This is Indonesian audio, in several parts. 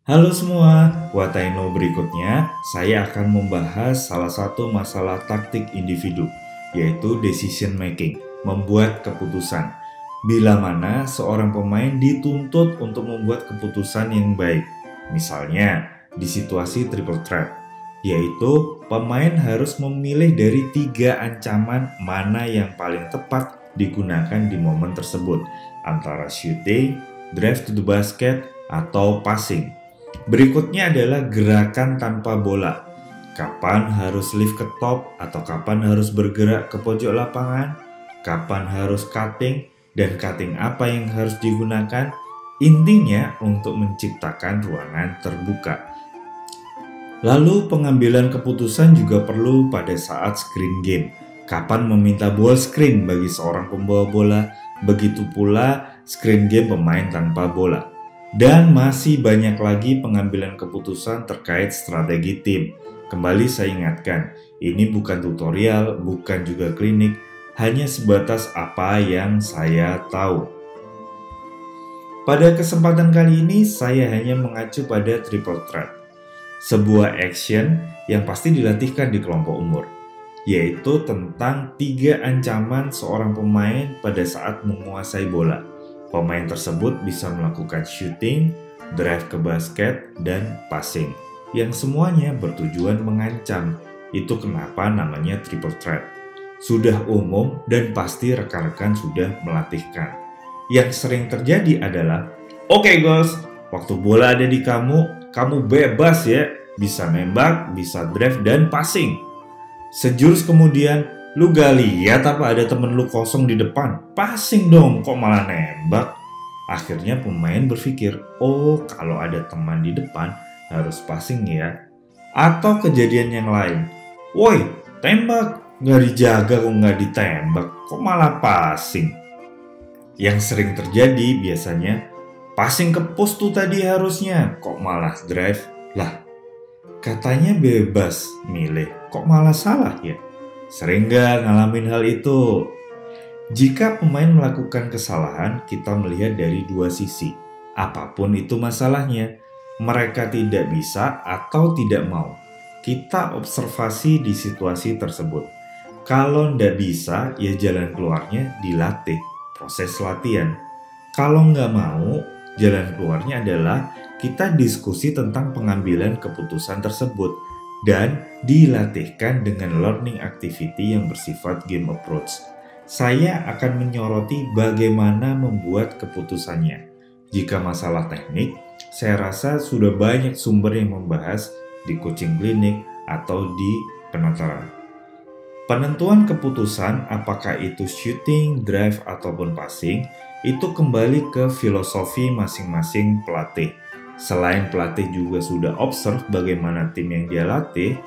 Halo semua, Wataino berikutnya saya akan membahas salah satu masalah taktik individu, yaitu decision making, membuat keputusan. Bila mana seorang pemain dituntut untuk membuat keputusan yang baik, misalnya di situasi triple threat, yaitu pemain harus memilih dari 3 ancaman mana yang paling tepat digunakan di momen tersebut, antara shooting, drive to the basket, atau passing. Berikutnya adalah gerakan tanpa bola. Kapan harus lift ke top atau kapan harus bergerak ke pojok lapangan, kapan harus cutting, dan cutting apa yang harus digunakan. Intinya untuk menciptakan ruangan terbuka. Lalu pengambilan keputusan juga perlu pada saat screen game. Kapan meminta ball screen bagi seorang pembawa bola, begitu pula screen game pemain tanpa bola. Dan masih banyak lagi pengambilan keputusan terkait strategi tim. Kembali saya ingatkan, ini bukan tutorial, bukan juga klinik, hanya sebatas apa yang saya tahu. Pada kesempatan kali ini, saya hanya mengacu pada triple threat, sebuah action yang pasti dilatihkan di kelompok umur, yaitu tentang 3 ancaman seorang pemain pada saat menguasai bola. Pemain tersebut bisa melakukan shooting, drive ke basket, dan passing, yang semuanya bertujuan mengancam. Itu kenapa namanya triple threat. Sudah umum dan pasti rekan-rekan sudah melatihkan. Yang sering terjadi adalah, "Oke, guys, waktu bola ada di kamu bebas ya, bisa nembak, bisa drive, dan passing." Sejurus kemudian, "Lu gak lihat apa ada temen lu kosong di depan? Passing dong, kok malah nembak?" Akhirnya pemain berpikir, oh kalau ada teman di depan harus passing ya. Atau kejadian yang lain, "Woi, tembak, gak dijaga kok gak ditembak, kok malah passing?" Yang sering terjadi biasanya, "Passing ke post tuh tadi harusnya, kok malah drive?" Lah, katanya bebas milih, kok malah salah ya? Sering gak ngalamin hal itu? Jika pemain melakukan kesalahan, kita melihat dari 2 sisi. Apapun itu masalahnya, mereka tidak bisa atau tidak mau. Kita observasi di situasi tersebut. Kalau nggak bisa, ya jalan keluarnya dilatih, proses latihan. Kalau nggak mau, jalan keluarnya adalah kita diskusi tentang pengambilan keputusan tersebut dan dilatihkan dengan learning activity yang bersifat game approach. Saya akan menyoroti bagaimana membuat keputusannya. Jika masalah teknik, saya rasa sudah banyak sumber yang membahas di coaching klinik atau di penataran. Penentuan keputusan apakah itu shooting, drive, ataupun passing, itu kembali ke filosofi masing-masing pelatih. Selain pelatih juga sudah observe bagaimana tim yang dia latih,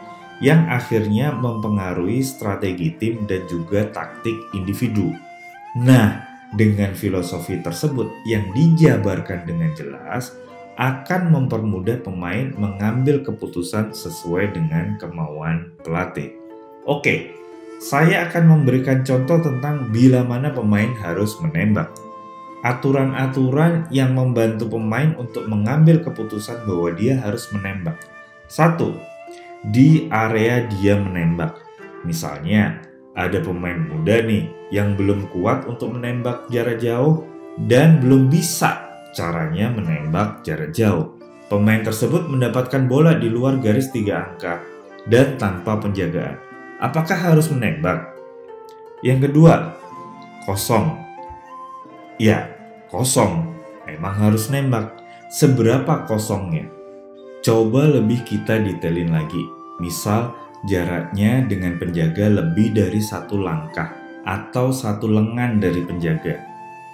yang akhirnya mempengaruhi strategi tim dan juga taktik individu. Nah, dengan filosofi tersebut yang dijabarkan dengan jelas, akan mempermudah pemain mengambil keputusan sesuai dengan kemauan pelatih. Oke, saya akan memberikan contoh tentang bila mana pemain harus menembak. Aturan-aturan yang membantu pemain untuk mengambil keputusan bahwa dia harus menembak. 1. Di area dia menembak. Misalnya, ada pemain muda nih yang belum kuat untuk menembak jarak jauh dan belum bisa caranya menembak jarak jauh. Pemain tersebut mendapatkan bola di luar garis 3 angka dan tanpa penjagaan. Apakah harus menembak? Yang kedua, kosong. Ya, kosong. Memang harus nembak. Seberapa kosongnya? Coba lebih kita detailin lagi. Misal, jaraknya dengan penjaga lebih dari 1 langkah atau 1 lengan dari penjaga.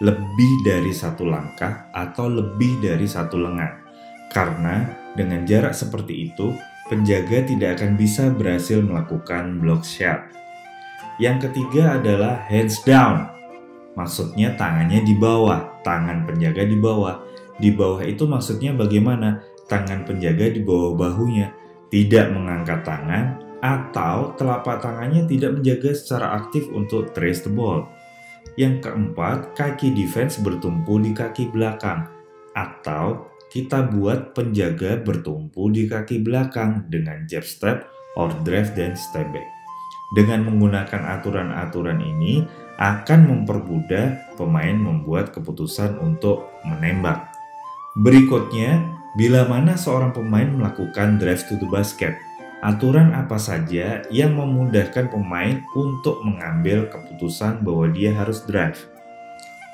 Lebih dari 1 langkah atau lebih dari 1 lengan. Karena dengan jarak seperti itu, penjaga tidak akan bisa berhasil melakukan block shot. Yang ketiga adalah hands down. Maksudnya tangannya di bawah, tangan penjaga di bawah. Di bawah itu maksudnya bagaimana? Tangan penjaga di bawah bahunya, tidak mengangkat tangan, atau telapak tangannya tidak menjaga secara aktif untuk trace the ball. Yang keempat, kaki defense bertumpu di kaki belakang, atau kita buat penjaga bertumpu di kaki belakang dengan jab step or drive dan step back. Dengan menggunakan aturan-aturan ini akan mempermudah pemain membuat keputusan untuk menembak. Berikutnya, bila mana seorang pemain melakukan drive to the basket, aturan apa saja yang memudahkan pemain untuk mengambil keputusan bahwa dia harus drive?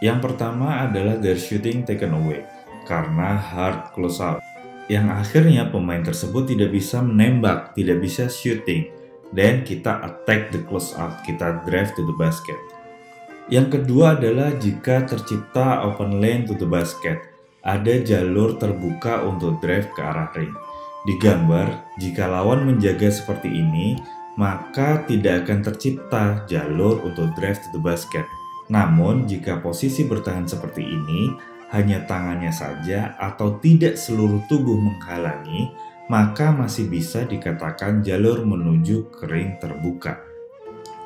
Yang pertama adalah their shooting taken away, karena hard close out, yang akhirnya pemain tersebut tidak bisa menembak, tidak bisa shooting, dan kita attack the close out, kita drive to the basket. Yang kedua adalah jika tercipta open lane to the basket, ada jalur terbuka untuk drive ke arah ring. Digambar, jika lawan menjaga seperti ini, maka tidak akan tercipta jalur untuk drive to the basket. Namun, jika posisi bertahan seperti ini, hanya tangannya saja atau tidak seluruh tubuh menghalangi, maka masih bisa dikatakan jalur menuju ke ring terbuka.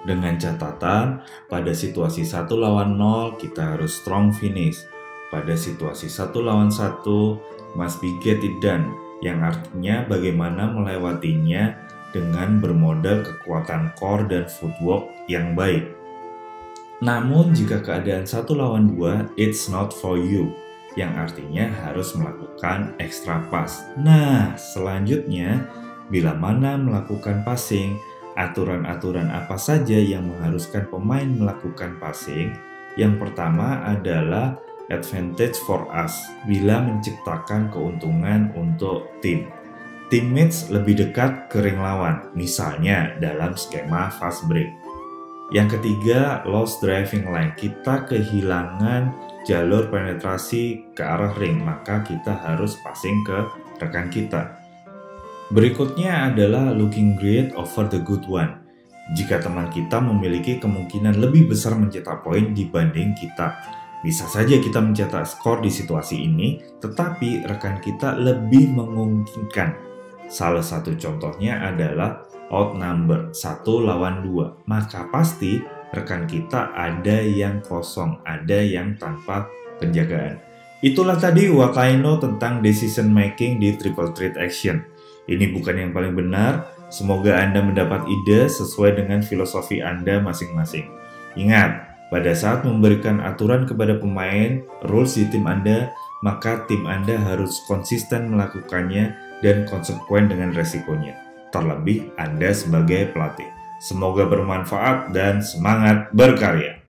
Dengan catatan, pada situasi 1 lawan 0, kita harus strong finish. Pada situasi 1 lawan 1, must be get it done, yang artinya bagaimana melewatinya dengan bermodal kekuatan core dan footwork yang baik. Namun jika keadaan 1 lawan 2, it's not for you, yang artinya harus melakukan extra pass. Nah, selanjutnya, bila mana melakukan passing, aturan-aturan apa saja yang mengharuskan pemain melakukan passing? Yang pertama adalah advantage for us, bila menciptakan keuntungan untuk tim. Teammates lebih dekat ke ring lawan, misalnya dalam skema fast break. Yang ketiga, lost driving line, kita kehilangan jalur penetrasi ke arah ring, maka kita harus passing ke rekan kita. Berikutnya adalah looking great over the good one, jika teman kita memiliki kemungkinan lebih besar mencetak poin dibanding kita. Bisa saja kita mencetak skor di situasi ini, tetapi rekan kita lebih menguntungkan. Salah satu contohnya adalah outnumber 1 lawan 2, maka pasti rekan kita ada yang kosong, ada yang tanpa penjagaan. Itulah tadi what I know tentang decision making di triple threat action. Ini bukan yang paling benar, semoga Anda mendapat ide sesuai dengan filosofi Anda masing-masing. Ingat, pada saat memberikan aturan kepada pemain, rules di tim Anda, maka tim Anda harus konsisten melakukannya dan konsekuen dengan resikonya. Terlebih Anda sebagai pelatih. Semoga bermanfaat dan semangat berkarya.